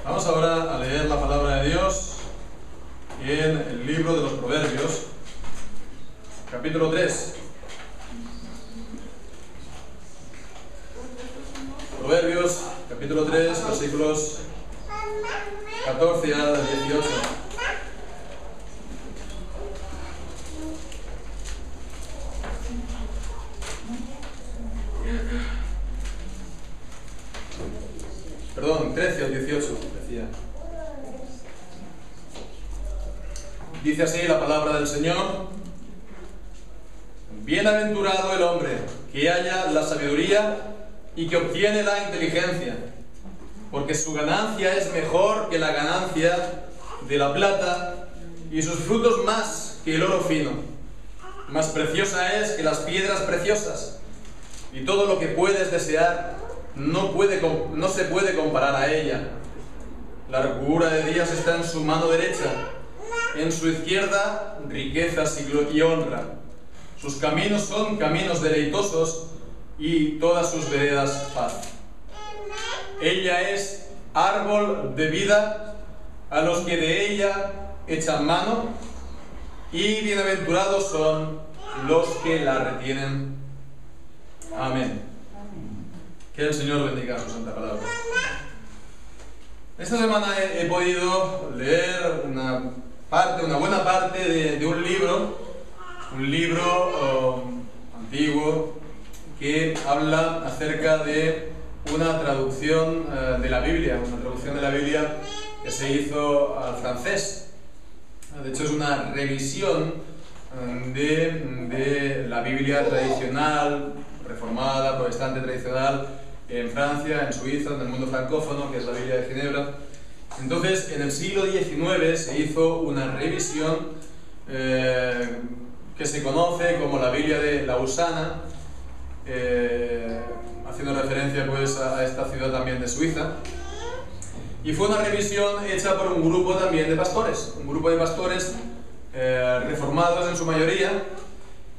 Vamos ahora a leer la palabra de Dios en el libro de los Proverbios, capítulo 3. Proverbios, capítulo 3, versículos 14 al 18. Perdón, 13 al 18, decía. Dice así la palabra del Señor: Bienaventurado el hombre que halla la sabiduría y que obtiene la inteligencia, porque su ganancia es mejor que la ganancia de la plata, y sus frutos más que el oro fino. Más preciosa es que las piedras preciosas, y todo lo que puedes desear no se puede comparar a ella. La largura de días está en su mano derecha, en su izquierda riquezas y honra. Sus caminos son caminos deleitosos, y todas sus veredas paz. Ella es árbol de vida a los que de ella echan mano, y bienaventurados son los que la retienen. Amén. Que el Señor bendiga su santa palabra. Esta semana he podido leer una buena parte de un libro antiguo que habla acerca de una traducción de la Biblia, que se hizo al francés. De hecho, es una revisión de la Biblia tradicional, reformada, protestante tradicional, en Francia, en Suiza, en el mundo francófono, que es la Biblia de Ginebra. Entonces, en el siglo XIX se hizo una revisión que se conoce como la Biblia de Lausana, haciendo referencia pues a esta ciudad también de Suiza. Y fue una revisión hecha por un grupo también de pastores, reformados en su mayoría.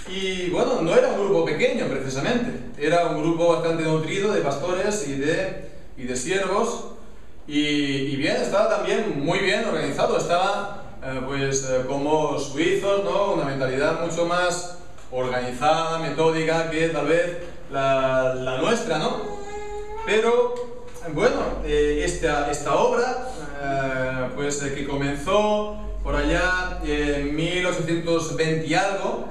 Y bueno, no era un grupo pequeño precisamente, era un grupo bastante nutrido de pastores y de siervos, y bien, estaba también muy bien organizado, estaba como suizos, ¿no? Una mentalidad mucho más organizada, metódica que tal vez la nuestra, ¿no? Pero bueno, esta obra que comenzó por allá en 1820 y algo,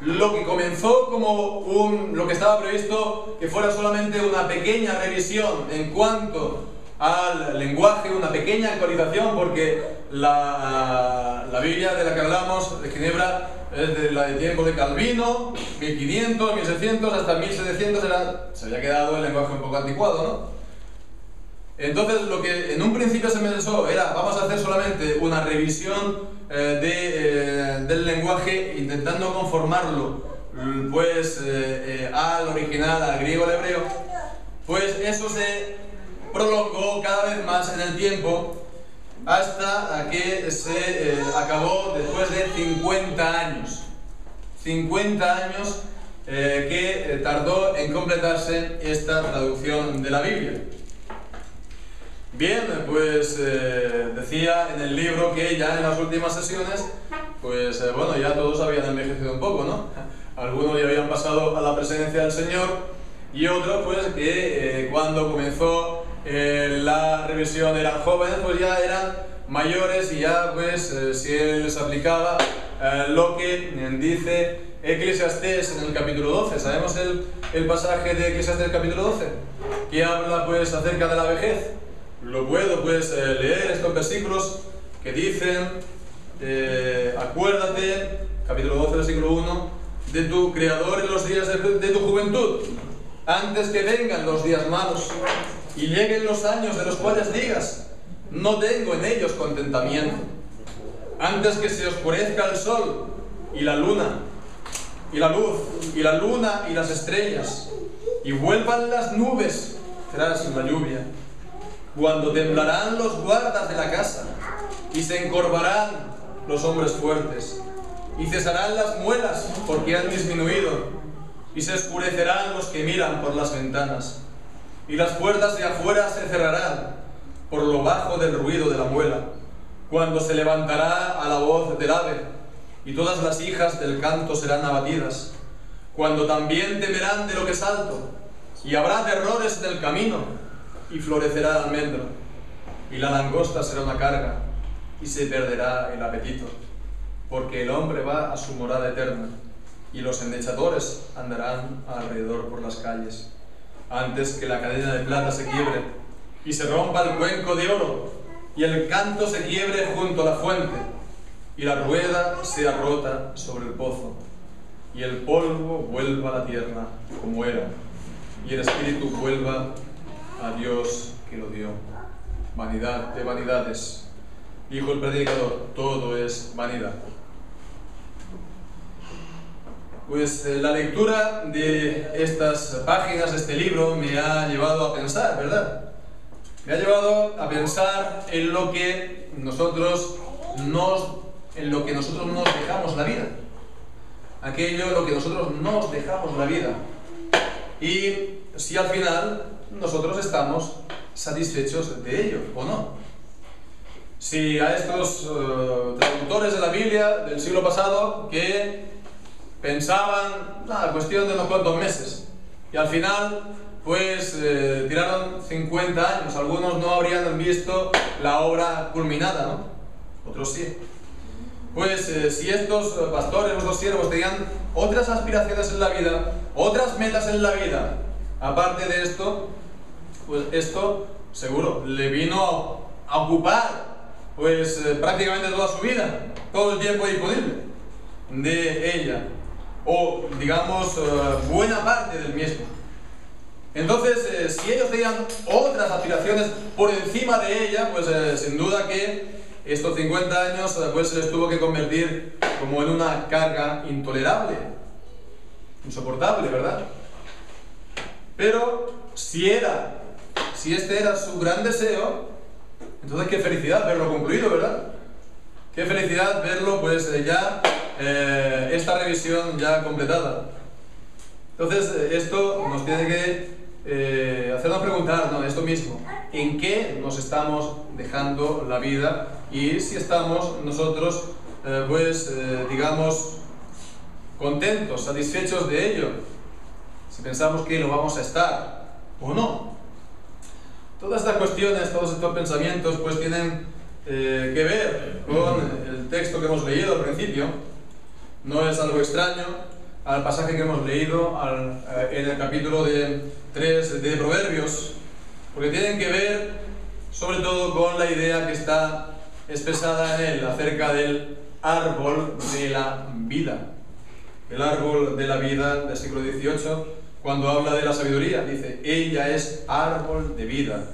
lo que comenzó como lo que estaba previsto que fuera solamente una pequeña revisión en cuanto al lenguaje, una pequeña actualización, porque la Biblia de la que hablamos, de Ginebra, es de la de tiempos de Calvino, 1500, 1600, hasta 1700 se había quedado el lenguaje un poco anticuado, ¿no? Entonces, lo que en un principio se pensó era: vamos a hacer solamente una revisión del lenguaje, intentando conformarlo al original, al griego, al hebreo. Pues eso se prolongó cada vez más en el tiempo, hasta que se acabó después de 50 años. 50 años que tardó en completarse esta traducción de la Biblia. Bien, pues decía en el libro que ya en las últimas sesiones, ya todos habían envejecido un poco, ¿no? Algunos ya habían pasado a la presencia del Señor, y otros que cuando comenzó la revisión eran jóvenes, pues ya eran mayores, y ya si les aplicaba lo que dice Eclesiastés en el capítulo 12. ¿Sabemos el pasaje de Eclesiastés capítulo 12? Que habla acerca de la vejez. Lo puedo leer estos versículos que dicen: acuérdate, capítulo 12, versículo 1, de tu Creador en los días de tu juventud, antes que vengan los días malos y lleguen los años de los cuales digas: no tengo en ellos contentamiento. Antes que se oscurezca el sol y la luna, y la luz, y la luna y las estrellas, y vuelvan las nubes tras la lluvia, cuando temblarán los guardas de la casa, y se encorvarán los hombres fuertes, y cesarán las muelas porque han disminuido, y se oscurecerán los que miran por las ventanas, y las puertas de afuera se cerrarán, por lo bajo del ruido de la muela, cuando se levantará a la voz del ave, y todas las hijas del canto serán abatidas, cuando también temerán de lo que es alto, y habrá terrores en el camino, y florecerá el almendro, y la langosta será una carga, y se perderá el apetito, porque el hombre va a su morada eterna, y los endechadores andarán alrededor por las calles, antes que la cadena de plata se quiebre, y se rompa el cuenco de oro, y el canto se quiebre junto a la fuente, y la rueda sea rota sobre el pozo, y el polvo vuelva a la tierra como era, y el espíritu vuelva a Dios que lo dio. Vanidad de vanidades, dijo el predicador, todo es vanidad. Pues la lectura de estas páginas de este libro me ha llevado a pensar, ¿verdad? Me ha llevado a pensar en lo que nosotros nos dejamos la vida. Aquello en lo que nosotros nos dejamos la vida. Y si al final nosotros estamos satisfechos de ello o no. Si a estos traductores de la Biblia del siglo pasado que pensaban, cuestión de unos cuantos meses, y al final pues tiraron 50 años, algunos no habrían visto la obra culminada, ¿no? Otros sí. Pues si estos pastores, estos siervos tenían otras aspiraciones en la vida, otras metas en la vida, aparte de esto, pues esto seguro le vino a ocupar pues prácticamente toda su vida, todo el tiempo disponible de ella, o digamos buena parte del mismo. Entonces, si ellos tenían otras aspiraciones por encima de ella, pues sin duda que estos 50 años pues se les tuvo que convertir como en una carga intolerable, insoportable, ¿verdad? Pero si este era su gran deseo, entonces qué felicidad verlo concluido, ¿verdad? Qué felicidad verlo pues ya esta revisión ya completada. Entonces esto nos tiene que hacernos preguntar, ¿no?, esto mismo: ¿en qué nos estamos dejando la vida? Y si estamos nosotros digamos contentos, satisfechos de ello, si pensamos que lo vamos a estar o no. Todas estas cuestiones, todos estos pensamientos pues tienen que ver con el texto que hemos leído al principio. No es algo extraño al pasaje que hemos leído en el capítulo 3 de Proverbios, porque tienen que ver sobre todo con la idea que está expresada en él acerca del árbol de la vida. El árbol de la vida del siglo XVIII, cuando habla de la sabiduría, dice: ella es árbol de vida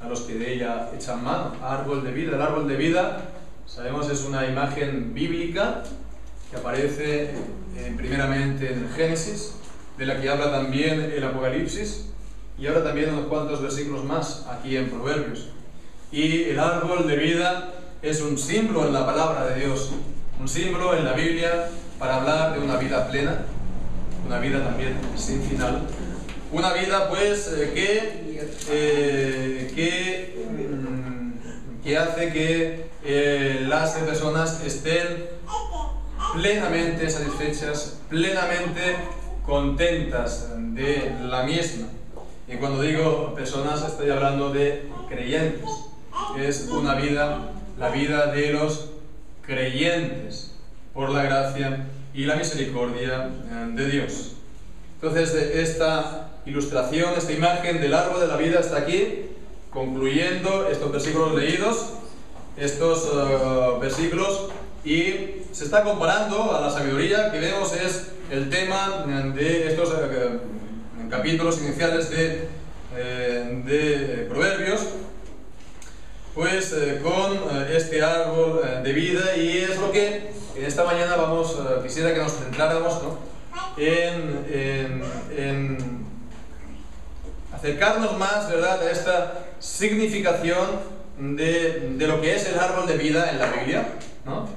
a los que de ella echan mano. Árbol de vida. El árbol de vida, sabemos, es una imagen bíblica que aparece primeramente en el Génesis, de la que habla también el Apocalipsis, y ahora también unos cuantos versículos más aquí en Proverbios. Y el árbol de vida es un símbolo en la palabra de Dios, un símbolo en la Biblia para hablar de una vida plena, una vida también sin final, una vida pues que hace que las personas estén plenamente satisfechas, plenamente contentas de la misma. Y cuando digo personas estoy hablando de creyentes. Es una vida, la vida de los creyentes, por la gracia y la misericordia de Dios. Entonces esta ilustración, esta imagen del árbol de la vida está aquí, concluyendo estos versículos leídos, estos versículos, y se está comparando a la sabiduría que vemos es el tema de estos capítulos iniciales de Proverbios, pues con este árbol de vida, y es lo que en esta mañana quisiera que nos centráramos, ¿no?, en acercarnos más, ¿verdad?, a esta significación de lo que es el árbol de vida en la Biblia, ¿no?,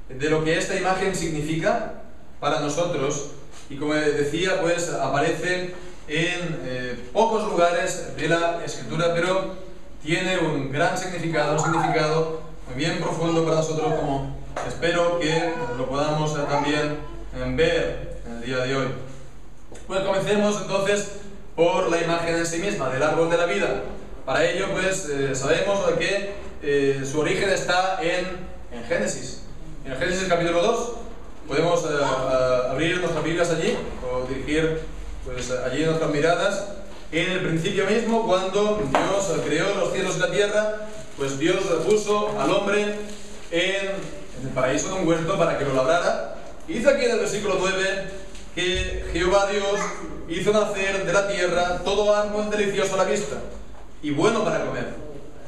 de lo que esta imagen significa para nosotros. Y como decía, pues aparece en pocos lugares de la Escritura, pero tiene un gran significado, un significado muy bien profundo para nosotros, como espero que lo podamos también ver en el día de hoy. Pues comencemos entonces por la imagen en sí misma del árbol de la vida. Para ello, pues sabemos que su origen está en Génesis. En Génesis capítulo 2, podemos abrir nuestras Biblias allí, o dirigir pues, allí nuestras miradas. En el principio mismo, cuando Dios creó los cielos y la tierra, pues Dios puso al hombre en el paraíso de un huerto para que lo labrara. Y dice aquí en el versículo 9 que Jehová Dios hizo nacer de la tierra todo árbol delicioso a la vista y bueno para comer.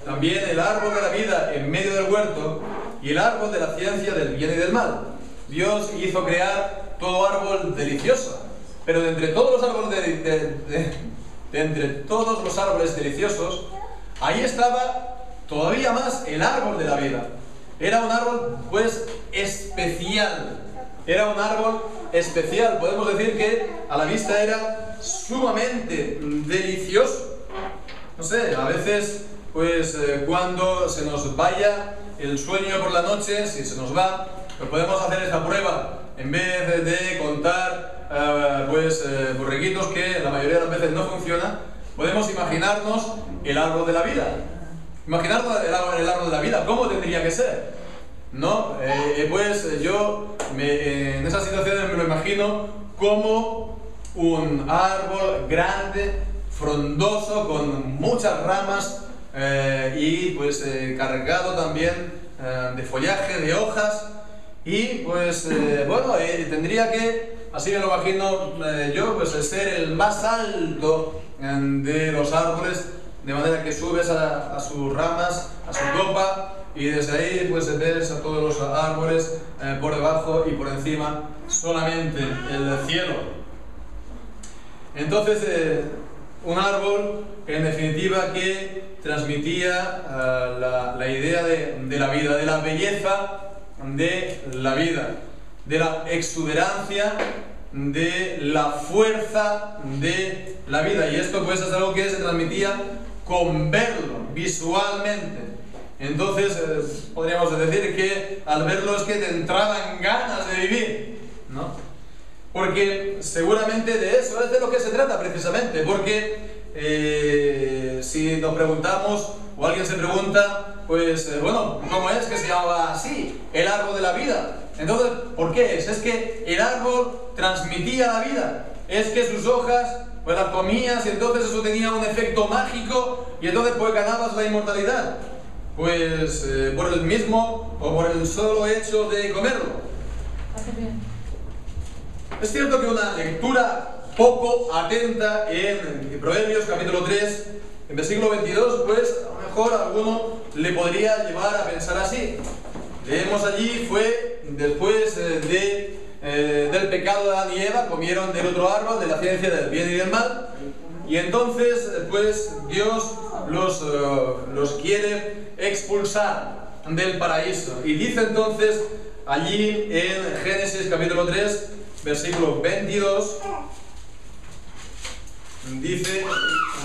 También el árbol de la vida en medio del huerto y el árbol de la ciencia del bien y del mal. Dios hizo crear todo árbol delicioso, pero de entre todos los árboles entre todos los árboles deliciosos, ahí estaba todavía más el árbol de la vida. Era un árbol, pues, especial. Era un árbol especial. Podemos decir que a la vista era sumamente delicioso. No sé, a veces, pues, cuando se nos vaya el sueño por la noche, si se nos va, pues podemos hacer esta prueba. En vez de contar borreguitos, que la mayoría de las veces no funciona, podemos imaginarnos el árbol de la vida. Imaginarnos el árbol de la vida, ¿cómo tendría que ser? ¿No? Pues yo en esas situaciones me lo imagino como un árbol grande, frondoso, con muchas ramas y pues cargado también de follaje, de hojas. Y pues tendría que, así me lo imagino yo, pues ser el más alto de los árboles, de manera que subes a sus ramas, a su copa, y desde ahí pues ves a todos los árboles por debajo y por encima solamente el cielo. Entonces un árbol en definitiva que transmitía la idea de la vida, de la belleza de la vida, de la exuberancia, de la fuerza de la vida. Y esto pues es algo que se transmitía con verlo visualmente. Entonces podríamos decir que al verlo es que te entraban ganas de vivir, ¿no? Porque seguramente de eso es de lo que se trata precisamente. Porque si nos preguntamos, o alguien se pregunta, pues ¿cómo es que se llamaba así el árbol de la vida? Entonces, ¿por qué es? Es que el árbol transmitía la vida. Es que sus hojas pues las comías y entonces eso tenía un efecto mágico y entonces pues ganabas la inmortalidad. Pues por el mismo o por el solo hecho de comerlo. Es cierto que una lectura poco atenta en Proverbios capítulo 3, en versículo 22, pues a lo mejor a alguno le podría llevar a pensar así. Leemos allí, fue después del pecado de Adán y Eva, comieron del otro árbol, de la ciencia del bien y del mal, y entonces pues Dios los quiere expulsar del paraíso. Y dice entonces allí en Génesis capítulo 3, versículo 22, dice: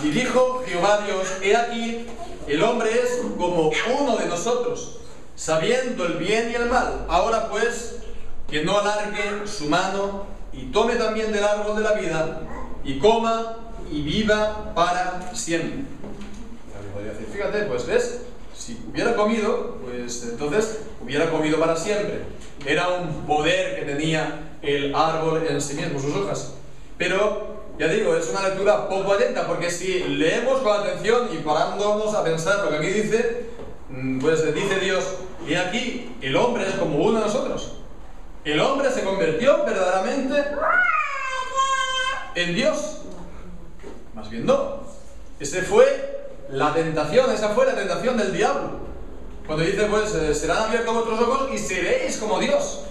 y dijo Jehová Dios, he aquí, el hombre es como uno de nosotros, sabiendo el bien y el mal. Ahora pues, que no alargue su mano y tome también del árbol de la vida y coma y viva para siempre. Alguien podría decir, fíjate, pues ves, si hubiera comido, pues entonces hubiera comido para siempre. Era un poder que tenía el árbol en sí mismo, sus hojas. Pero ya digo, es una lectura poco atenta, porque si leemos con atención y parándonos a pensar lo que aquí dice, pues dice Dios, y aquí el hombre es como uno de nosotros. El hombre se convirtió verdaderamente en Dios. Más bien no. Esa fue la tentación del diablo. Cuando dice, pues, serán abiertos vuestros ojos y seréis como Dios.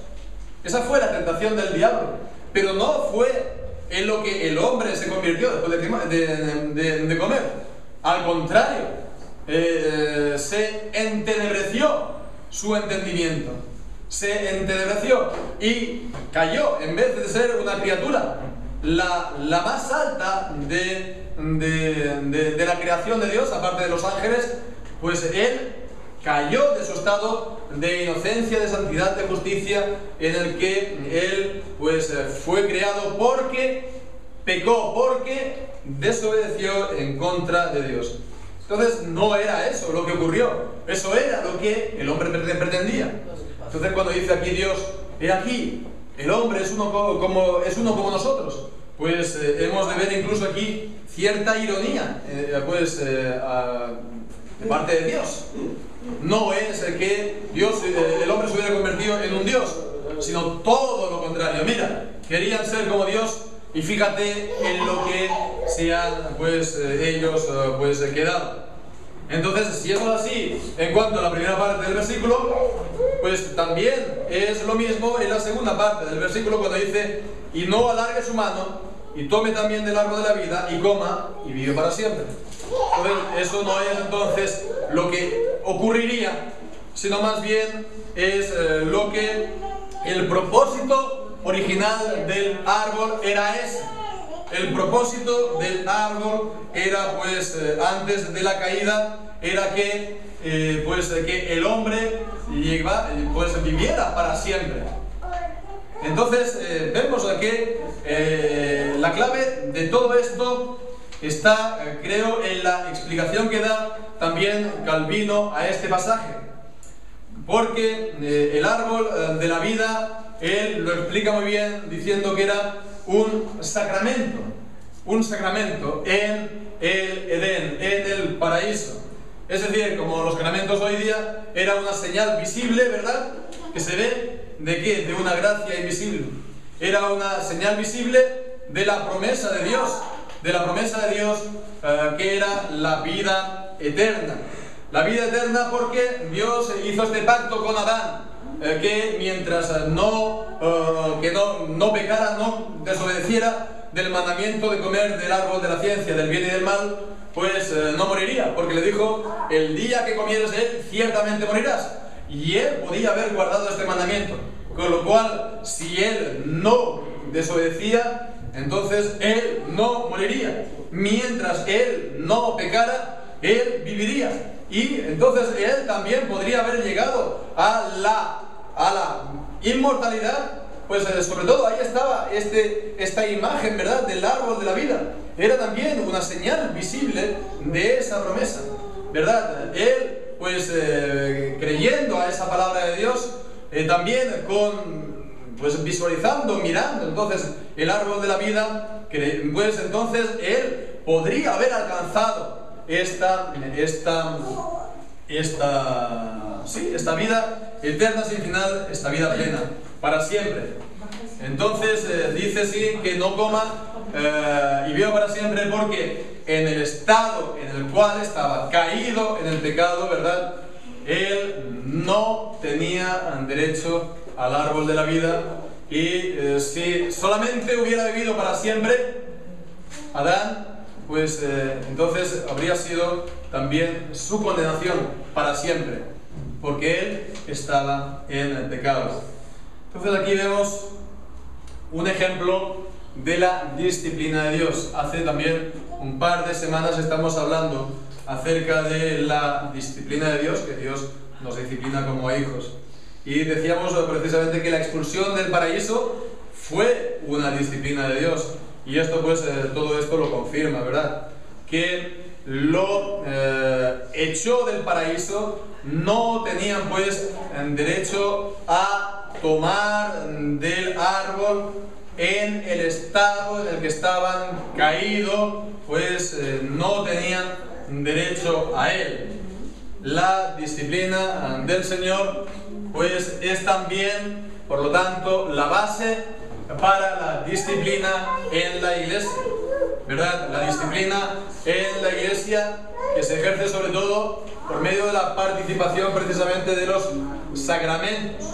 Esa fue la tentación del diablo. Pero no fue en lo que el hombre se convirtió después de comer. Al contrario, se entenebreció su entendimiento. Se entenebreció y cayó, en vez de ser una criatura, la más alta de de la creación de Dios, aparte de los ángeles, pues él cayó de su estado de inocencia, de santidad, de justicia, en el que él pues fue creado porque pecó, porque desobedeció en contra de Dios. Entonces no era eso lo que ocurrió, eso era lo que el hombre pretendía. Entonces cuando dice aquí Dios, he aquí, el hombre es uno como nosotros, pues hemos de ver incluso aquí cierta ironía de parte de Dios. No es que el hombre se hubiera convertido en un Dios, sino todo lo contrario. Mira, querían ser como Dios y fíjate en lo que se han ellos quedado. Entonces, si eso es así en cuanto a la primera parte del versículo, pues también es lo mismo en la segunda parte del versículo cuando dice: y no alargue su mano y tome también del árbol de la vida y coma y vive para siempre. Entonces, eso no es entonces lo que ocurriría, sino más bien es lo que el propósito original del árbol era ese. El propósito del árbol era antes de la caída era que el hombre viviera para siempre. Entonces vemos que la clave de todo esto está, creo, en la explicación que da también Calvino a este pasaje, porque el árbol de la vida él lo explica muy bien diciendo que era un sacramento en el Edén, en el paraíso. Es decir, como los sacramentos hoy día, era una señal visible, ¿verdad? Que se ve ¿de qué? De una gracia invisible. Era una señal visible de la promesa de Dios, que era la vida eterna. La vida eterna porque Dios hizo este pacto con Adán, que mientras no pecara, no desobedeciera del mandamiento de comer del árbol de la ciencia del bien y del mal, pues no moriría, porque le dijo: el día que comieres de él, ciertamente morirás. Y él podía haber guardado este mandamiento, con lo cual, si él no desobedecía, entonces él no moriría. Mientras él no pecara, él viviría. Y entonces él también podría haber llegado a la inmortalidad. Pues sobre todo ahí estaba esta imagen, ¿verdad?, del árbol de la vida. Era también una señal visible de esa promesa, ¿verdad? Él, creyendo a esa palabra de Dios, también visualizando, mirando entonces el árbol de la vida, pues entonces él podría haber alcanzado esta vida eterna sin final, esta vida plena, para siempre. Entonces dice sí que no coma y viva para siempre, porque en el estado en el cual estaba, caído en el pecado, ¿verdad?, él no tenía derecho al árbol de la vida. Y si solamente hubiera vivido para siempre Adán, entonces habría sido también su condenación para siempre, porque él estaba en el pecado. Entonces aquí vemos un ejemplo de la disciplina de Dios. Hace también un par de semanas estamos hablando acerca de la disciplina de Dios, que Dios nos disciplina como a hijos. Y decíamos precisamente que la expulsión del paraíso fue una disciplina de Dios. Y esto todo esto lo confirma, ¿verdad? Que lo echó del paraíso, no tenían derecho a tomar del árbol en el estado en el que estaban caídos, no tenían derecho a él. La disciplina del Señor es también, por lo tanto, la base para la disciplina en la iglesia, ¿verdad? La disciplina en la iglesia que se ejerce sobre todo por medio de la participación precisamente de los sacramentos,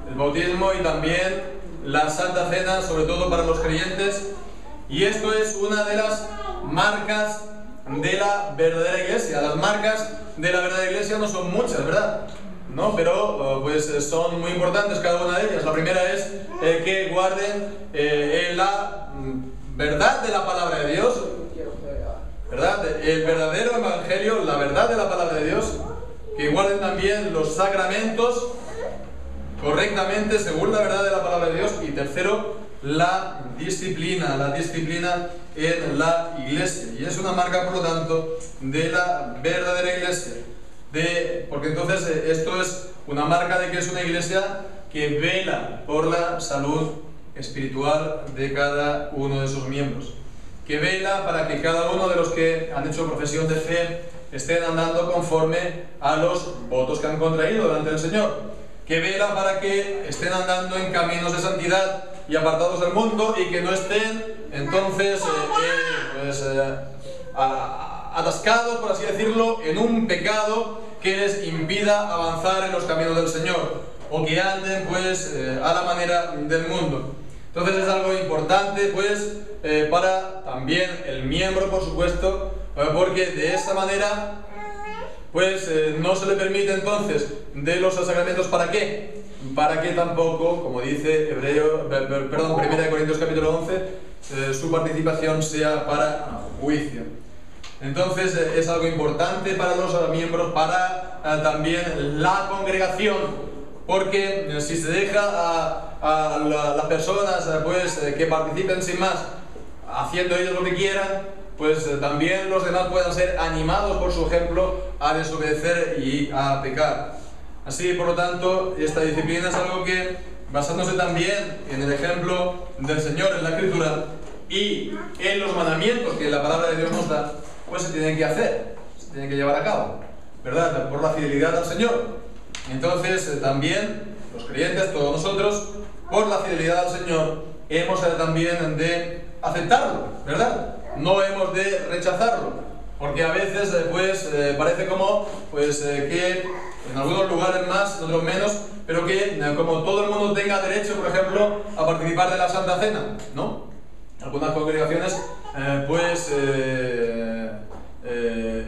el bautismo y también la Santa Cena, sobre todo para los creyentes. Y esto es una de las marcas de la verdadera iglesia. Las marcas de la verdadera iglesia no son muchas, ¿verdad? ¿No? Pero son muy importantes cada una de ellas. La primera es que guarden la verdad de la palabra de Dios, ¿verdad? El verdadero evangelio, la verdad de la palabra de Dios, que guarden también los sacramentos correctamente según la verdad de la palabra de Dios. Y tercero, la disciplina en la iglesia. Y es una marca, por lo tanto, de la verdadera iglesia. Porque entonces esto es una marca de que es una iglesia que vela por la salud espiritual de cada uno de sus miembros, que vela para que cada uno de los que han hecho profesión de fe estén andando conforme a los votos que han contraído delante del Señor, que vela para que estén andando en caminos de santidad y apartados del mundo, y que no estén entonces atascados, por así decirlo, en un pecado que les impida avanzar en los caminos del Señor, o que anden pues a la manera del mundo. Entonces es algo importante pues para también el miembro, por supuesto, porque de esa manera pues no se le permite entonces de los sacramentos. ¿Para qué? Para que tampoco, como dice 1 Corintios capítulo 11, su participación sea para juicio. Entonces es algo importante para los miembros, para también la congregación, porque si se deja a las personas pues que participen sin más, haciendo ellos lo que quieran, pues también los demás puedan ser animados por su ejemplo a desobedecer y a pecar. Así, por lo tanto, esta disciplina es algo que, basándose también en el ejemplo del Señor en la Escritura y en los mandamientos que la palabra de Dios nos da, pues se tienen que hacer, se tienen que llevar a cabo, ¿verdad? Por la fidelidad al Señor. Entonces, también los creyentes, todos nosotros, por la fidelidad al Señor, hemos también de aceptarlo, ¿verdad? No hemos de rechazarlo, porque a veces pues parece como pues que en algunos lugares más, en otros menos, pero que como todo el mundo tenga derecho, por ejemplo, a participar de la Santa Cena, ¿no? Algunas congregaciones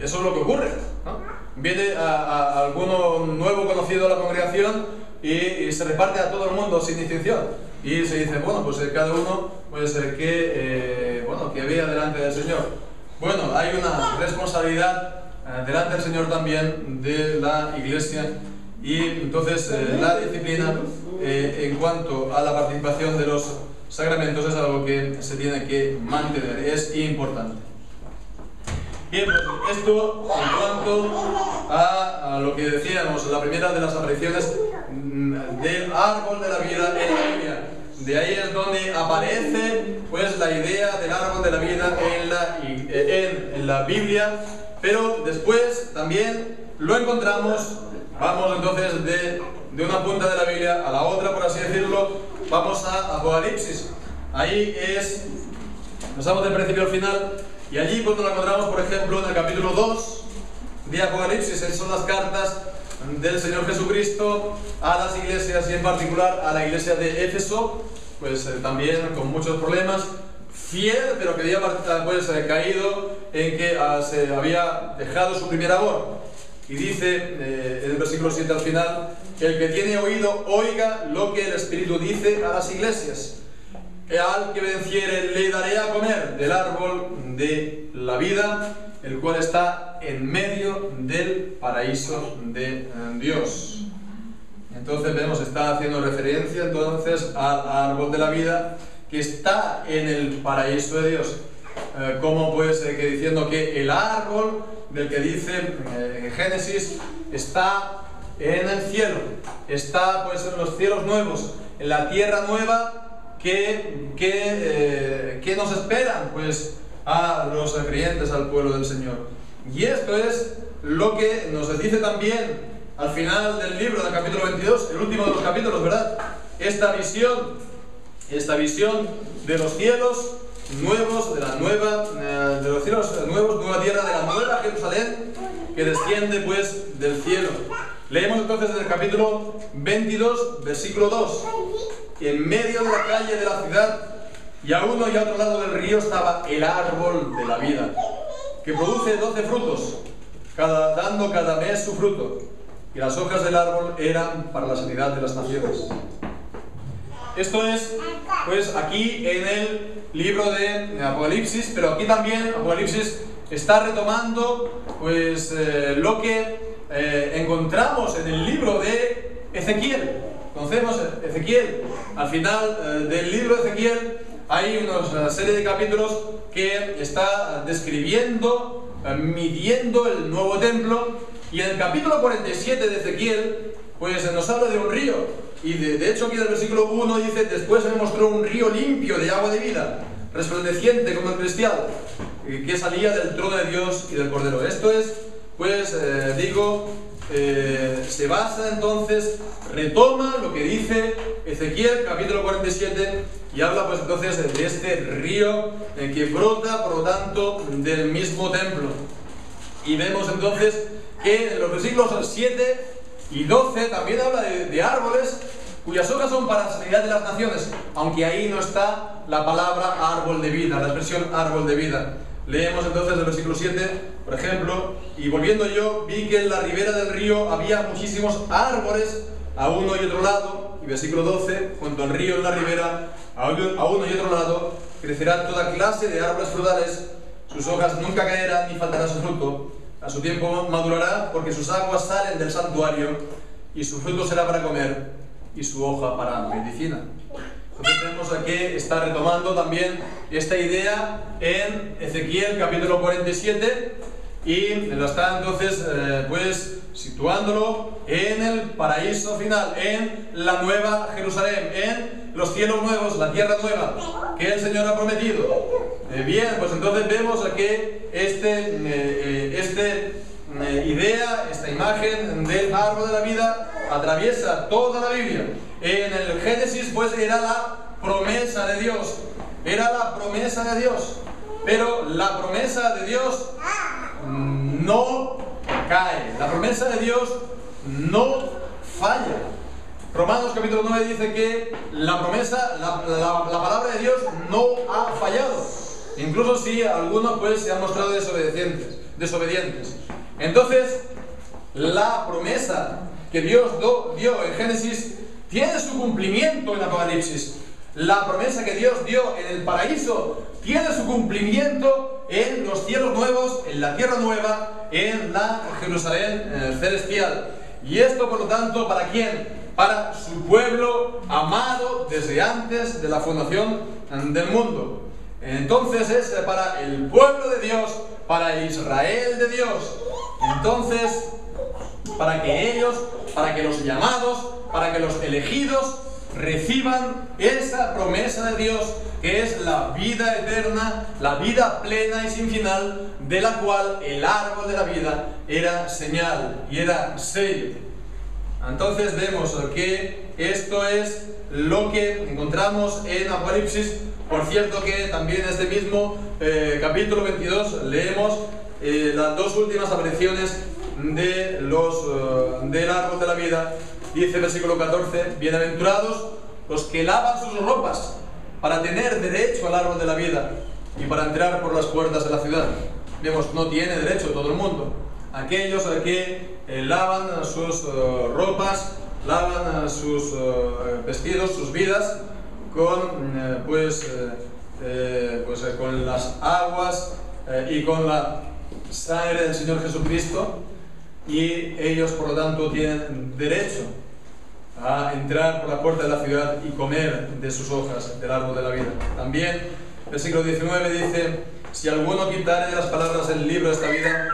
eso es lo que ocurre, ¿no? Viene a alguno nuevo conocido a la congregación y se reparte a todo el mundo sin distinción, y se dice, bueno, pues cada uno pues que vea delante del Señor. Bueno, hay una responsabilidad delante del Señor también de la iglesia, y entonces la disciplina en cuanto a la participación de los sacramentos es algo que se tiene que mantener, es importante. Bien, pues esto en cuanto a lo que decíamos, la primera de las apariciones del árbol de la vida en la Biblia. De ahí es donde aparece pues la idea del árbol de la vida en la Biblia, pero después también lo encontramos, vamos entonces de una punta de la Biblia a la otra, por así decirlo, vamos a Apocalipsis. Ahí pasamos del principio al final, y allí pues nos lo encontramos, por ejemplo, en el capítulo 2 de Apocalipsis. Esas son las cartas del Señor Jesucristo a las iglesias, y en particular a la iglesia de Éfeso, pues también con muchos problemas, fiel, pero que había pues caído en que se había dejado su primer amor. Y dice en el versículo 7 al final: el que tiene oído, oiga lo que el Espíritu dice a las iglesias. Al que venciere le daré a comer del árbol de la vida, el cual está en medio del paraíso de Dios. Entonces vemos, está haciendo referencia entonces al árbol de la vida que está en el paraíso de Dios. Como pues que diciendo que el árbol del que dice en Génesis está en el cielo, está pues en los cielos nuevos, en la tierra nueva que nos esperan pues a los creyentes, al pueblo del Señor. Y esto es lo que nos dice también al final del libro, del capítulo 22, el último de los capítulos, ¿verdad? Esta visión de los cielos nuevos, de los cielos nuevos, nueva tierra, de la nueva Jerusalén que desciende pues del cielo. Leemos entonces en el capítulo 22, versículo 2: en medio de la calle de la ciudad y a uno y a otro lado del río estaba el árbol de la vida, que produce 12 frutos, dando cada mes su fruto, y las hojas del árbol eran para la sanidad de las naciones. Esto es pues aquí en el libro de Apocalipsis, pero aquí también Apocalipsis está retomando pues lo que encontramos en el libro de Ezequiel. Conocemos Ezequiel. Al final del libro de Ezequiel hay una serie de capítulos que está describiendo, midiendo el nuevo templo, y en el capítulo 47 de Ezequiel pues nos habla de un río, y de hecho aquí en el versículo 1 dice: después me mostró un río limpio de agua de vida, resplandeciente como el cristal, que salía del trono de Dios y del Cordero. Esto es, pues se basa entonces, retoma lo que dice Ezequiel capítulo 47, y habla pues entonces de este río que brota por lo tanto del mismo templo. Y vemos entonces que en los versículos 7 y 12 también habla de árboles cuyas hojas son para la sanidad de las naciones, aunque ahí no está la palabra árbol de vida, la expresión árbol de vida. Leemos entonces el versículo 7, por ejemplo: y volviendo yo, vi que en la ribera del río había muchísimos árboles a uno y otro lado. Y versículo 12, junto al río en la ribera, a uno y otro lado, crecerá toda clase de árboles frutales, sus hojas nunca caerán ni faltará su fruto. A su tiempo madurará, porque sus aguas salen del santuario, y su fruto será para comer, y su hoja para medicina. Entonces tenemos aquí, está retomando también esta idea en Ezequiel capítulo 47, y lo está entonces pues situándolo en el paraíso final, en la nueva Jerusalén, en los cielos nuevos, la tierra nueva que el Señor ha prometido. Bien, pues entonces vemos aquí idea, esta imagen del árbol de la vida atraviesa toda la Biblia. En el Génesis pues era la promesa de Dios, pero la promesa de Dios no cae, la promesa de Dios no falla. Romanos capítulo 9 dice que la promesa, la palabra de Dios no ha fallado, incluso si algunos pues se han mostrado desobedientes. Entonces, la promesa que Dios dio en Génesis tiene su cumplimiento en Apocalipsis. La promesa que Dios dio en el paraíso tiene su cumplimiento en los cielos nuevos, en la tierra nueva, en la Jerusalén celestial. Y esto, por lo tanto, ¿para quién? Para su pueblo amado desde antes de la fundación del mundo. Entonces es para el pueblo de Dios, para Israel de Dios. Entonces, para que los llamados, para que los elegidos reciban esa promesa de Dios, que es la vida eterna, la vida plena y sin final, de la cual el árbol de la vida era señal y era sello. Entonces vemos que esto es lo que encontramos en Apocalipsis. Por cierto que también en este mismo capítulo 22 leemos las dos últimas apariciones del árbol de la vida. Dice el versículo 14: bienaventurados los que lavan sus ropas para tener derecho al árbol de la vida y para entrar por las puertas de la ciudad. Vemos, no tiene derecho todo el mundo. Aquellos que lavan sus ropas, lavan sus vestidos, sus vidas con con las aguas y con la sangre del Señor Jesucristo, y ellos por lo tanto tienen derecho a entrar por la puerta de la ciudad y comer de sus hojas del árbol de la vida. También versículo 19 dice: si alguno quitare de las palabras del libro de esta vida,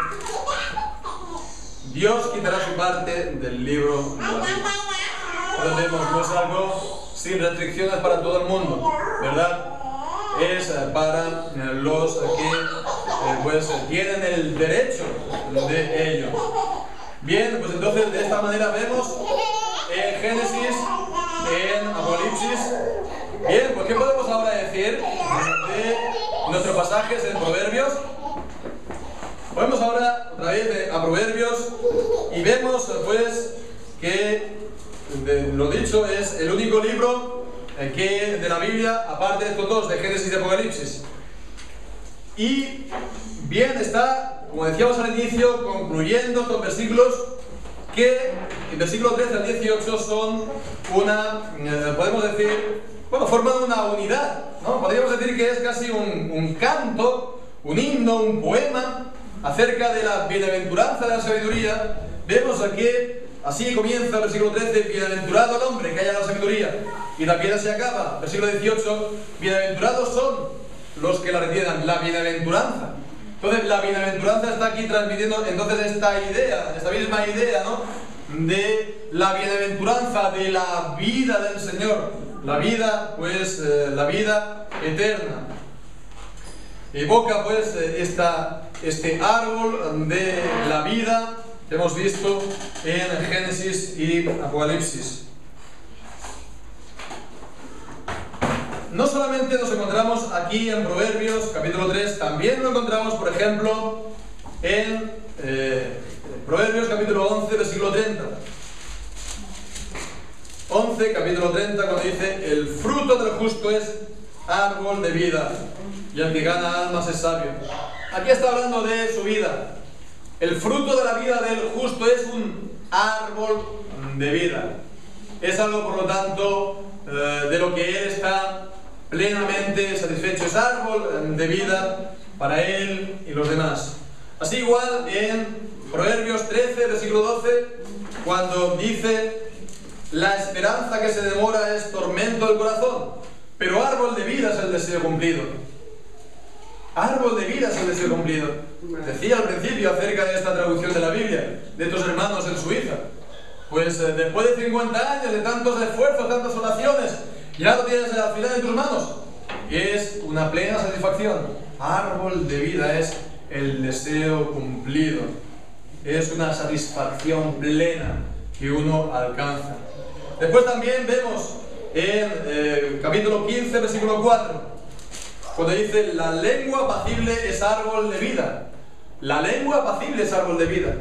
Dios quitará su parte del libro de la vida. Entonces vemos, no es algo sin restricciones para todo el mundo, ¿verdad? Es para los que tienen el derecho de ello. Bien, pues entonces de esta manera vemos en Génesis, en Apocalipsis. Bien, pues ¿qué podemos ahora decir de nuestros pasajes en Proverbios? Vamos ahora otra vez a Proverbios y vemos pues que lo dicho es el único libro que de la Biblia, aparte de estos dos, de Génesis y Apocalipsis. Y bien, está, como decíamos al inicio, concluyendo estos versículos, que el versículo 13 al 18 son podemos decir, forman una unidad, ¿no? Podríamos decir que es casi un canto, un himno, un poema, acerca de la bienaventuranza de la sabiduría, vemos que así comienza el versículo 13, bienaventurado el hombre que haya la sabiduría, y también así acaba, versículo 18, bienaventurados son los que la retienen, la bienaventuranza. Entonces la bienaventuranza está aquí transmitiendo entonces esta idea, esta misma idea, ¿no?, de la bienaventuranza, de la vida del Señor, la vida, pues, la vida eterna. Evoca, pues, este árbol de la vida que hemos visto en Génesis y Apocalipsis. No solamente nos encontramos aquí en Proverbios, capítulo 3, también lo encontramos, por ejemplo, en Proverbios, capítulo 11, versículo 30. 11, capítulo 30, cuando dice: el fruto del justo es árbol de vida, y el que gana almas es sabio. Aquí está hablando de su vida. El fruto de la vida del justo es un árbol de vida. Es algo, por lo tanto, de lo que él está plenamente satisfecho. Es árbol de vida para él y los demás. Así igual en Proverbios 13, versículo 12, cuando dice: la esperanza que se demora es tormento del corazón, pero árbol de vida es el deseo cumplido. Árbol de vida es el deseo cumplido. Decía al principio acerca de esta traducción de la Biblia, de estos hermanos en Suiza. Pues después de 50 años, de tantos esfuerzos, tantas oraciones, ya lo tienes al final de tus manos. Y es una plena satisfacción. Árbol de vida es el deseo cumplido. Es una satisfacción plena que uno alcanza. Después también vemos en capítulo 15, versículo 4, cuando dice: la lengua apacible es árbol de vida. La lengua apacible es árbol de vida.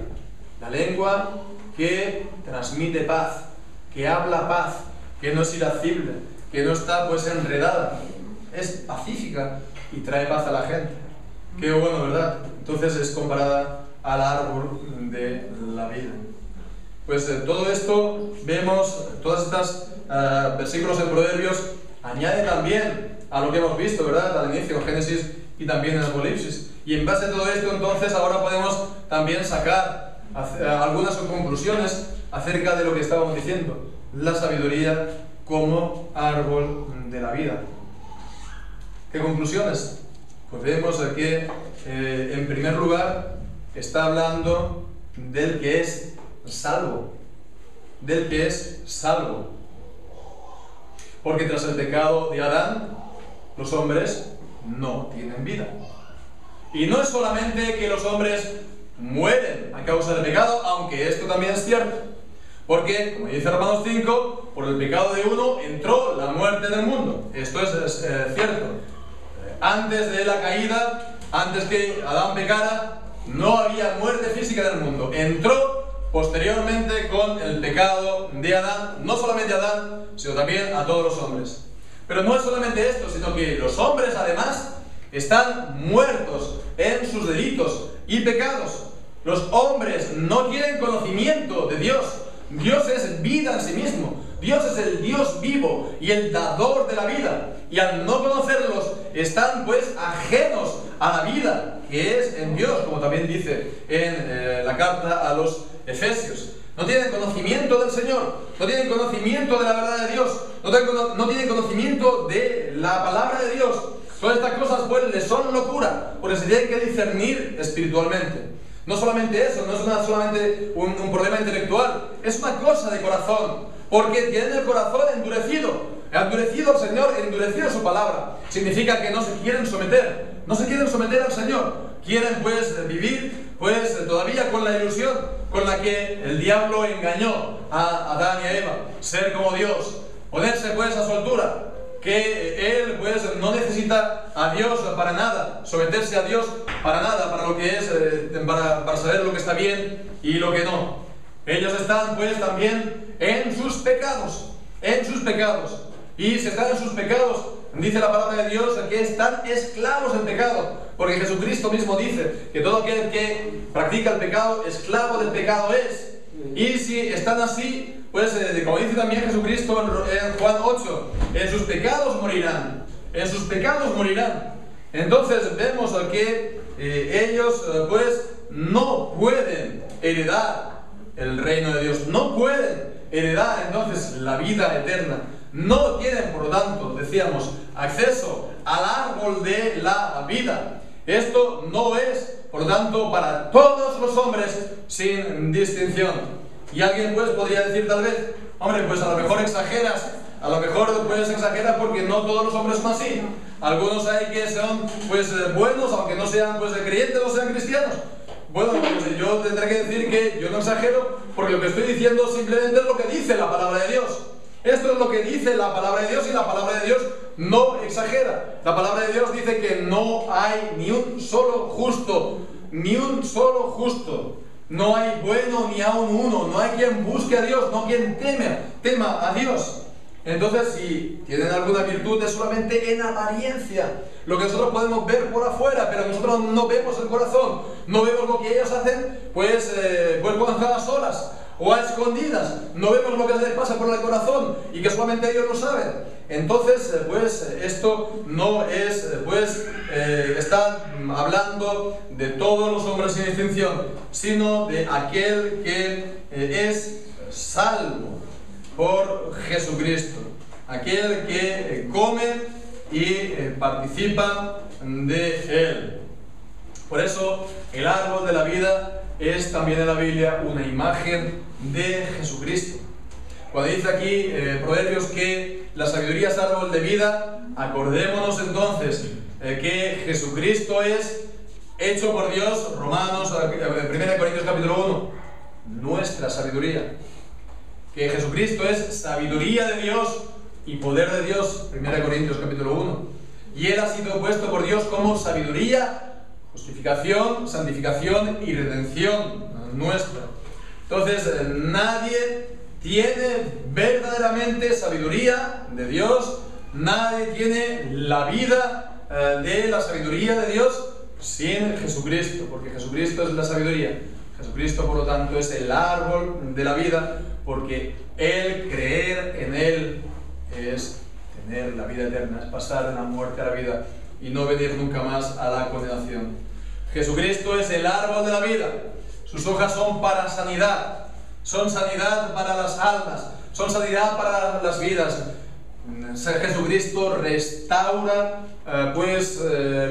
La lengua que transmite paz, que habla paz, que no es irascible, que no está, pues, enredada. Es pacífica y trae paz a la gente. Qué bueno, ¿verdad? Entonces es comparada al árbol de la vida. Pues todo esto vemos, todas estas versículos en Proverbios añade también a lo que hemos visto, ¿verdad?, al inicio, Génesis y también en Apocalipsis. Y en base a todo esto, entonces, ahora podemos también sacar algunas conclusiones acerca de lo que estábamos diciendo. La sabiduría como árbol de la vida. ¿Qué conclusiones? Pues vemos que, en primer lugar, está hablando del que es salvo. Del que es salvo. Porque tras el pecado de Adán, los hombres no tienen vida. Y no es solamente que los hombres mueren a causa del pecado, aunque esto también es cierto. Porque, como dice Romanos 5, por el pecado de uno entró la muerte en el mundo. Esto es cierto. Antes de la caída, antes que Adán pecara, no había muerte física en el mundo. Entró posteriormente con el pecado de Adán, no solamente a Adán, sino también a todos los hombres. Pero no es solamente esto, sino que los hombres además están muertos en sus delitos y pecados. Los hombres no tienen conocimiento de Dios. Dios es vida en sí mismo. Dios es el Dios vivo y el dador de la vida. Y al no conocerlos, están, pues, ajenos a la vida que es en Dios, como también dice en la carta a los Efesios. No tienen conocimiento del Señor, no tienen conocimiento de la verdad de Dios, no tienen conocimiento de la palabra de Dios. Todas estas cosas, pues, les son locura, porque se tienen que discernir espiritualmente. No solamente eso, no es solamente un problema intelectual, es una cosa de corazón, porque tienen el corazón endurecido. Endurecido al Señor, endurecido su palabra. Significa que no se quieren someter, no se quieren someter al Señor. Quieren, pues, vivir, pues, todavía con la ilusión con la que el diablo engañó a Adán y a Eva. Ser como Dios, ponerse, pues, a su altura. Que él, pues, no necesita a Dios para nada, someterse a Dios para nada, para lo que es, para saber lo que está bien y lo que no. Ellos están, pues, también en sus pecados, y si están en sus pecados, dice la palabra de Dios que están esclavos del pecado, porque Jesucristo mismo dice que todo aquel que practica el pecado, esclavo del pecado es. Y si están así, pues, como dice también Jesucristo en Juan 8, en sus pecados morirán. En sus pecados morirán. Entonces vemos que ellos, pues, no pueden heredar el reino de Dios, no pueden heredar entonces la vida eterna, no tienen por lo tanto, decíamos, acceso al árbol de la vida. Esto no es, por lo tanto, para todos los hombres sin distinción. Y alguien pues podría decir tal vez, hombre, pues a lo mejor exageras, a lo mejor pues exageras porque no todos los hombres son así. Algunos hay que son pues buenos, aunque no sean pues creyentes, no sean cristianos. Bueno, pues yo tendré que decir que yo no exagero, porque lo que estoy diciendo simplemente es lo que dice la palabra de Dios. Esto es lo que dice la palabra de Dios, y la palabra de Dios no exagera. La palabra de Dios dice que no hay ni un solo justo, ni un solo justo. No hay bueno ni aun uno. No hay quien busque a Dios, no quien tema a Dios. Entonces, si tienen alguna virtud, es solamente en apariencia, lo que nosotros podemos ver por afuera, pero nosotros no vemos el corazón, no vemos lo que ellos hacen, pues cuando están a solas o a escondidas, no vemos lo que les pasa por el corazón y que solamente ellos lo saben. Entonces, pues esto no es, está hablando de todos los hombres sin distinción, sino de aquel que es salvo por Jesucristo, aquel que come y participa de Él. Por eso el árbol de la vida es también en la Biblia una imagen de Jesucristo. Cuando dice aquí Proverbios que la sabiduría es árbol de vida, acordémonos entonces que Jesucristo es hecho por Dios, Romanos, 1 Corintios capítulo 1, nuestra sabiduría. Que Jesucristo es sabiduría de Dios y poder de Dios, 1 Corintios capítulo 1. Y Él ha sido puesto por Dios como sabiduría, justificación, santificación y redención nuestra. Entonces, nadie tiene verdaderamente sabiduría de Dios, nadie tiene la vida de la sabiduría de Dios sin Jesucristo, porque Jesucristo es la sabiduría. Jesucristo, por lo tanto, es el árbol de la vida, porque el creer en Él es tener la vida eterna, es pasar de la muerte a la vida y no venir nunca más a la condenación. Jesucristo es el árbol de la vida. Sus hojas son para sanidad, son sanidad para las almas, son sanidad para las vidas. Jesucristo restaura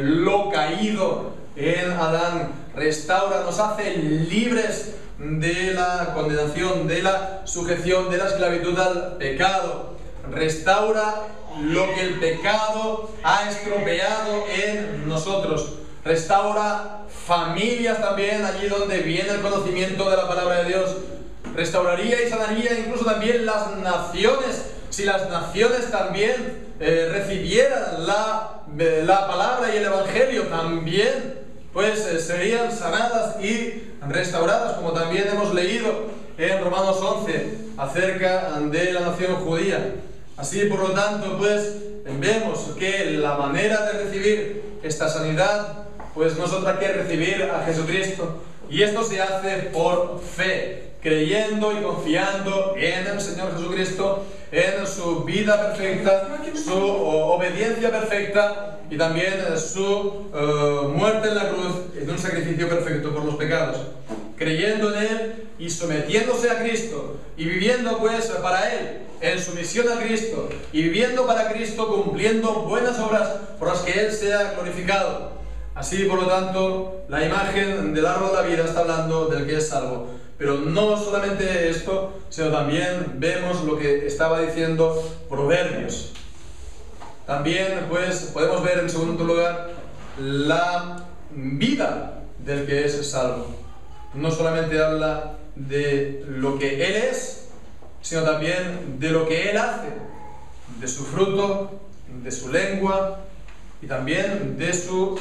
lo caído en Adán, restaura, nos hace libres de la condenación, de la sujeción, de la esclavitud al pecado. Restaura lo que el pecado ha estropeado en nosotros. Restaura familias también, allí donde viene el conocimiento de la palabra de Dios. Restauraría y sanaría incluso también las naciones, si las naciones también recibieran la palabra y el evangelio, también pues serían sanadas y restauradas, como también hemos leído en Romanos 11 acerca de la nación judía. Así, por lo tanto, pues vemos que la manera de recibir esta sanidad pues no es otra que recibir a Jesucristo, y esto se hace por fe, creyendo y confiando en el Señor Jesucristo, en su vida perfecta, su obediencia perfecta y también su muerte en la cruz en un sacrificio perfecto por los pecados. Creyendo en Él y sometiéndose a Cristo y viviendo pues para Él, en sumisión a Cristo y viviendo para Cristo, cumpliendo buenas obras por las que Él sea glorificado. Así, por lo tanto, la imagen del árbol de la vida está hablando del que es salvo. Pero no solamente esto, sino también vemos lo que estaba diciendo Proverbios. También, pues, podemos ver en segundo lugar la vida del que es salvo. No solamente habla de lo que Él es, sino también de lo que Él hace, de su fruto, de su lengua y también de su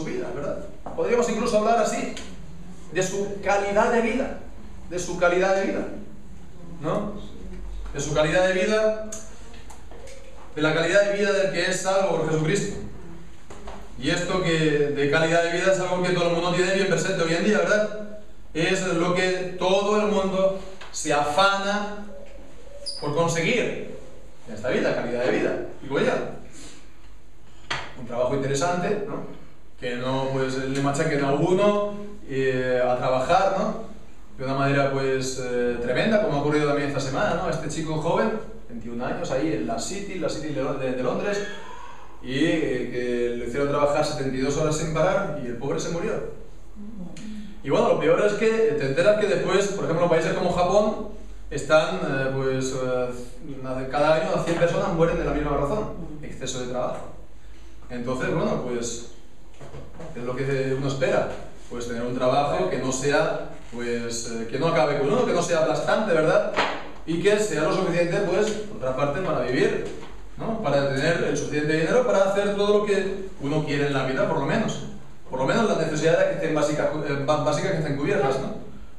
vida, ¿verdad? Podríamos incluso hablar así, de su calidad de vida, ¿no? De su calidad de vida, de la calidad de vida del que es salvo por Jesucristo. Y esto que de calidad de vida es algo que todo el mundo tiene bien presente hoy en día, ¿verdad? Es lo que todo el mundo se afana por conseguir en esta vida, calidad de vida, digo ya. Un trabajo interesante, ¿no? Que no pues le machaquen a uno a trabajar, ¿no? De una manera pues tremenda, como ha ocurrido también esta semana, ¿no? Este chico joven, 21 años, ahí en la City de Londres, y que lo hicieron trabajar 72 horas sin parar y el pobre se murió. Y bueno, lo peor es que te enteras que después, por ejemplo, en países como Japón, están, cada año 100 personas mueren de la misma razón, exceso de trabajo. Entonces, bueno, pues es lo que uno espera, pues tener un trabajo que no sea, pues, que no acabe con uno, que no sea aplastante, ¿verdad? Y que sea lo suficiente, pues, por otra parte, para vivir, ¿no? Para tener el suficiente dinero para hacer todo lo que uno quiere en la vida, por lo menos. Por lo menos las necesidades que estén básicas que estén cubiertas, ¿no?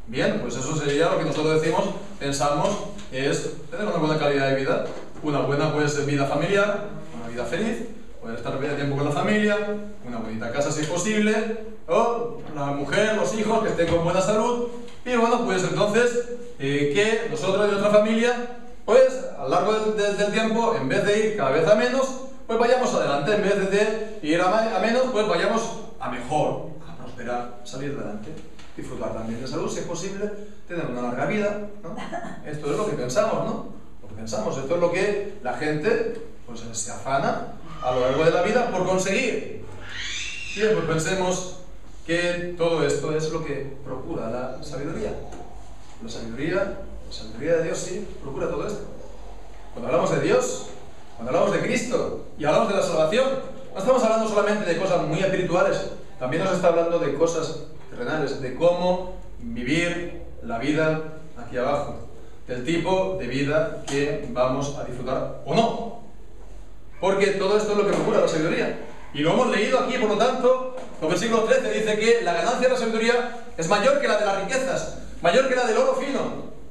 Bien, pues eso sería lo que nosotros decimos, pensamos, es tener una buena calidad de vida, una buena pues, vida familiar, una vida feliz, poder estar bien tiempo con la familia, una bonita casa si es posible, o la mujer, los hijos que estén con buena salud, y bueno, pues entonces que nosotros y nuestra familia, pues a lo largo del tiempo, en vez de ir cada vez a menos, pues vayamos adelante, en vez de ir a menos, pues vayamos a mejor, a prosperar, salir adelante, disfrutar también de salud, si es posible, tener una larga vida, ¿no? Esto es lo que pensamos, ¿no? Lo que pensamos, esto es lo que la gente pues, se afana a lo largo de la vida por conseguir. Bien, pues pensemos que todo esto es lo que procura la sabiduría. La sabiduría de Dios sí procura todo esto. Cuando hablamos de Dios, cuando hablamos de Cristo y hablamos de la salvación, no estamos hablando solamente de cosas muy espirituales, también nos está hablando de cosas terrenales, de cómo vivir la vida aquí abajo, del tipo de vida que vamos a disfrutar o no. Porque todo esto es lo que procura la sabiduría. Y lo hemos leído aquí, por lo tanto, el versículo 13 dice que la ganancia de la sabiduría es mayor que la de las riquezas, mayor que la del oro fino,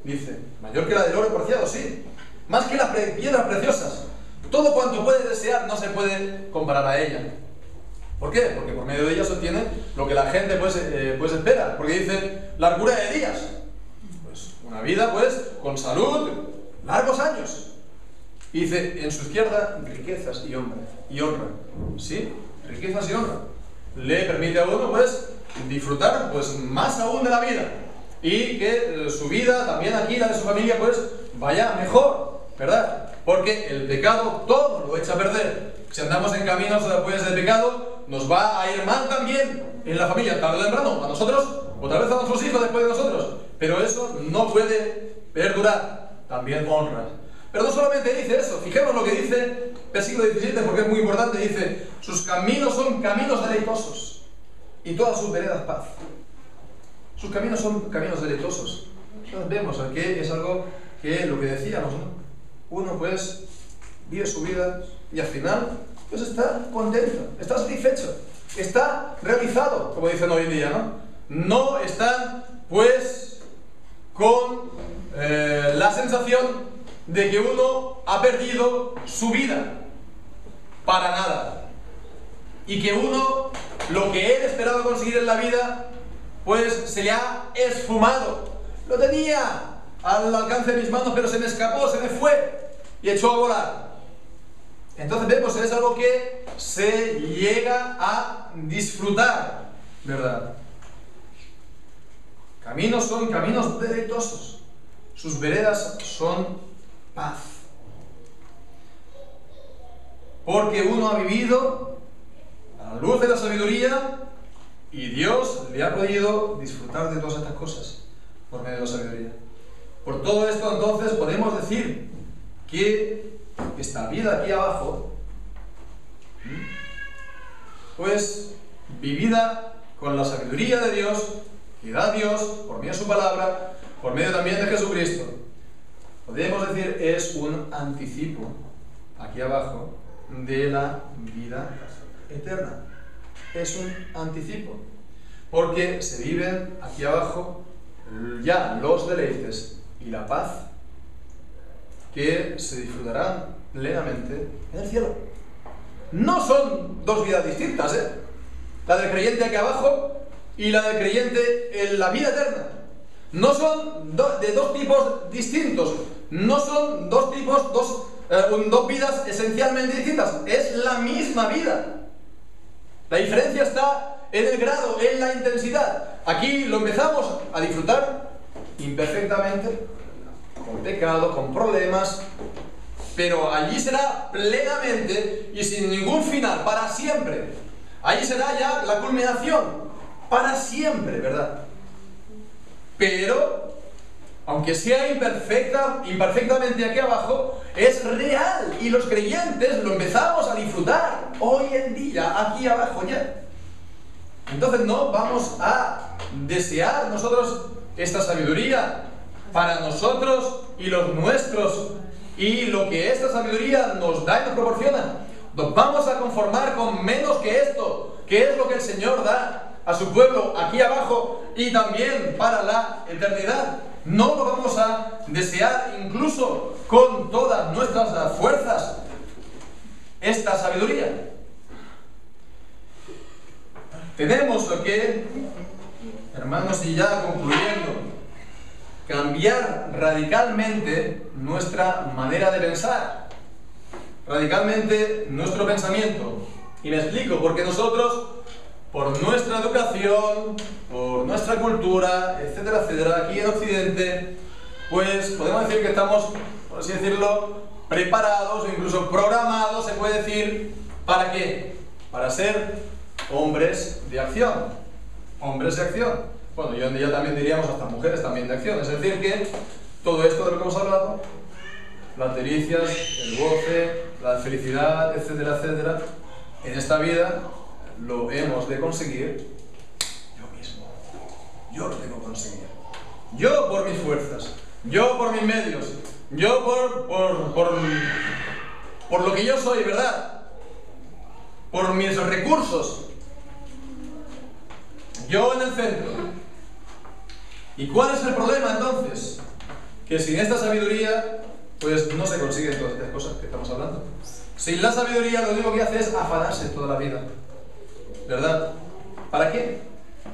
dice, mayor que la del oro preciado, sí, más que las piedras preciosas. Todo cuanto puede desear no se puede comparar a ella. ¿Por qué? Porque por medio de ella se obtiene lo que la gente pues espera. Porque dice, largura de días. Pues una vida pues con salud, largos años. Y dice, en su izquierda, riquezas y honra. ¿Sí? Riquezas y honra. Le permite a uno pues disfrutar pues más aún de la vida. Y que su vida, también aquí la de su familia pues vaya mejor, ¿verdad? Porque el pecado todo lo echa a perder. Si andamos en caminos pues, de pecado, nos va a ir mal también en la familia, tarde o temprano, a nosotros, otra vez a nuestros hijos después de nosotros. Pero eso no puede perdurar. También honras. Pero no solamente dice eso, fijemos lo que dice versículo 17, porque es muy importante, dice, sus caminos son caminos deleitosos y todas sus veredas paz. Sus caminos son caminos deleitosos. Entonces vemos aquí es algo que lo que decíamos, ¿no? Uno pues vive su vida y al final pues está contento, está satisfecho, está realizado, como dicen hoy en día, ¿no? No está pues con la sensación de que uno ha perdido su vida para nada y que uno lo que él esperaba conseguir en la vida pues se le ha esfumado. Lo tenía al alcance de mis manos, pero se me escapó, se me fue y echó a volar. Entonces vemos, es algo que se llega a disfrutar, ¿verdad? Caminos son caminos deleitosos, sus veredas son paz. Porque uno ha vivido a la luz de la sabiduría y Dios le ha podido disfrutar de todas estas cosas por medio de la sabiduría. Por todo esto entonces podemos decir que esta vida aquí abajo, pues vivida con la sabiduría de Dios, que da Dios por medio de su palabra, por medio también de Jesucristo, podemos decir es un anticipo aquí abajo de la vida eterna. Es un anticipo, porque se viven aquí abajo ya los deleites y la paz que se disfrutarán plenamente en el cielo. No son dos vidas distintas, la del creyente aquí abajo y la del creyente en la vida eterna. No son de dos tipos distintos, no son dos tipos, dos vidas esencialmente distintas, es la misma vida. La diferencia está en el grado, en la intensidad. Aquí lo empezamos a disfrutar imperfectamente, con pecado, con problemas, pero allí será plenamente y sin ningún final, para siempre. Allí será ya la culminación, para siempre, ¿verdad? Pero, aunque sea imperfectamente aquí abajo, es real y los creyentes lo empezamos a disfrutar hoy en día, aquí abajo ya. Entonces no vamos a desear nosotros esta sabiduría para nosotros y los nuestros, y lo que esta sabiduría nos da y nos proporciona. Nos vamos a conformar con menos que esto, que es lo que el Señor da a su pueblo aquí abajo y también para la eternidad. No lo vamos a desear incluso con todas nuestras fuerzas, esta sabiduría. Tenemos que, hermanos, y ya concluyendo, cambiar radicalmente nuestra manera de pensar, radicalmente nuestro pensamiento. Y me explico, porque nosotros, por nuestra educación, por nuestra cultura, etcétera, etcétera, aquí en Occidente, pues podemos decir que estamos, por así decirlo, preparados o incluso programados, se puede decir, ¿para qué? Para ser hombres de acción. Hombres de acción. Bueno, y hoy en día también diríamos hasta mujeres también de acción. Es decir que todo esto de lo que hemos hablado, las delicias, el goce, la felicidad, etcétera, etcétera, en esta vida lo hemos de conseguir yo mismo. Yo lo tengo que conseguir. Yo por mis fuerzas, yo por mis medios, yo por lo que yo soy, ¿verdad? Por mis recursos. Yo en el centro. ¿Y cuál es el problema entonces? Que sin esta sabiduría, pues no se consiguen todas estas cosas que estamos hablando. Sin la sabiduría lo único que hace es afanarse toda la vida, ¿verdad? ¿Para qué?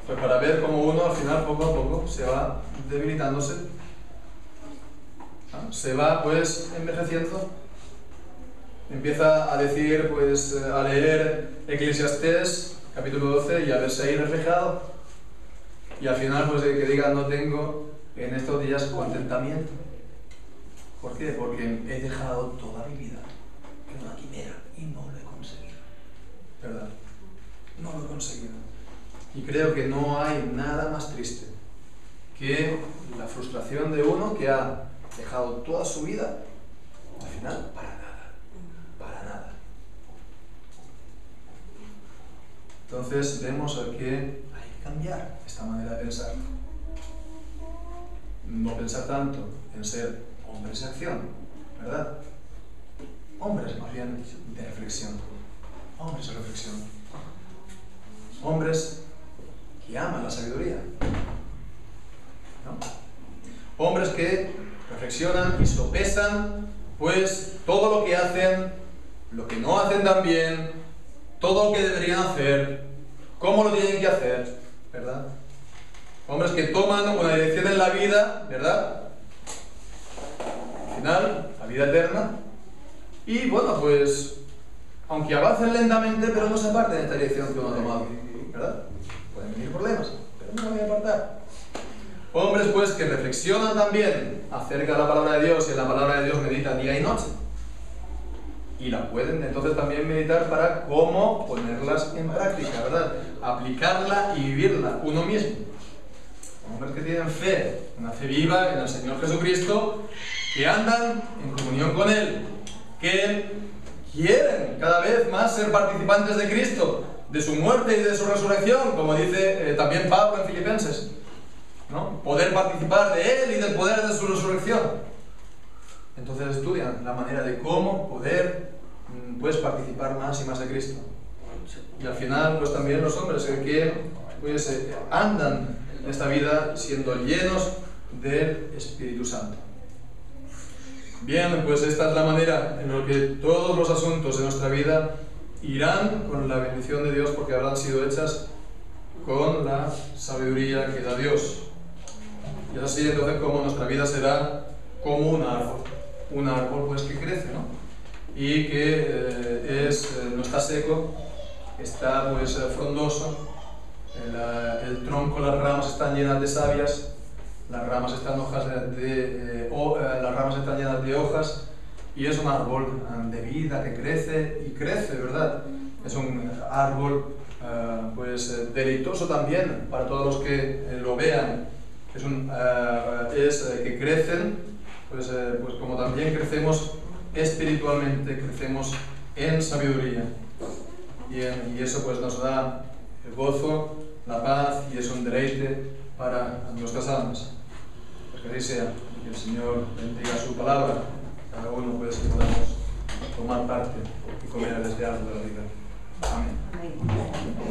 Pues para ver cómo uno al final poco a poco se va debilitándose, ¿no? Se va pues envejeciendo, empieza a decir, pues a leer Eclesiastés capítulo 12 y a verse ahí reflejado. Y al final, pues que diga, no tengo en estos días contentamiento. ¿Por qué? Porque he dejado toda mi vida en una quimera y no lo he conseguido. ¿Verdad? No lo he conseguido. Y creo que no hay nada más triste que la frustración de uno que ha dejado toda su vida, al final, para nada. Para nada. Entonces vemos que cambiar esta manera de pensar. No pensar tanto en ser hombres de acción, ¿verdad? Hombres más bien de reflexión. Hombres de reflexión. Hombres que aman la sabiduría, ¿no? Hombres que reflexionan y sopesan pues todo lo que hacen, lo que no hacen tan bien, todo lo que deberían hacer, cómo lo tienen que hacer, ¿verdad? Hombres que toman una dirección en la vida, ¿verdad? Al final, la vida eterna. Y bueno, pues, aunque avancen lentamente, pero no se aparten de esta dirección que uno ha tomado, ¿verdad? Pueden venir problemas, pero no me voy a apartar. Hombres, pues, que reflexionan también acerca de la palabra de Dios y en la palabra de Dios meditan día y noche. Y la pueden entonces también meditar para cómo ponerlas en práctica, ¿verdad? Aplicarla y vivirla uno mismo. Hombres que tienen fe, una fe viva en el Señor Jesucristo, que andan en comunión con Él, que quieren cada vez más ser participantes de Cristo, de su muerte y de su resurrección, como dice también Pablo en Filipenses, ¿no? Poder participar de Él y del poder de su resurrección. Entonces estudian la manera de cómo poder pues participar más y más de Cristo. Y al final pues también los hombres que pues andan en esta vida siendo llenos del Espíritu Santo. Bien, pues esta es la manera en la que todos los asuntos de nuestra vida irán con la bendición de Dios, porque habrán sido hechas con la sabiduría que da Dios. Y así entonces como nuestra vida será como un árbol pues que crece, ¿no? Y que no está seco, está pues frondoso, el tronco, las ramas están llenas de sabias, las ramas están llenas de hojas, y es un árbol de vida que crece y crece, ¿verdad? Es un árbol pues deleitoso también para todos los que lo vean. Que crecen, pues como también crecemos espiritualmente, crecemos en sabiduría. Y eso pues nos da el gozo, la paz, y es un deleite para nuestras almas. Pues que así sea, que el Señor bendiga su palabra, cada uno pues podamos tomar parte y comer desde árbol de la vida. Amén.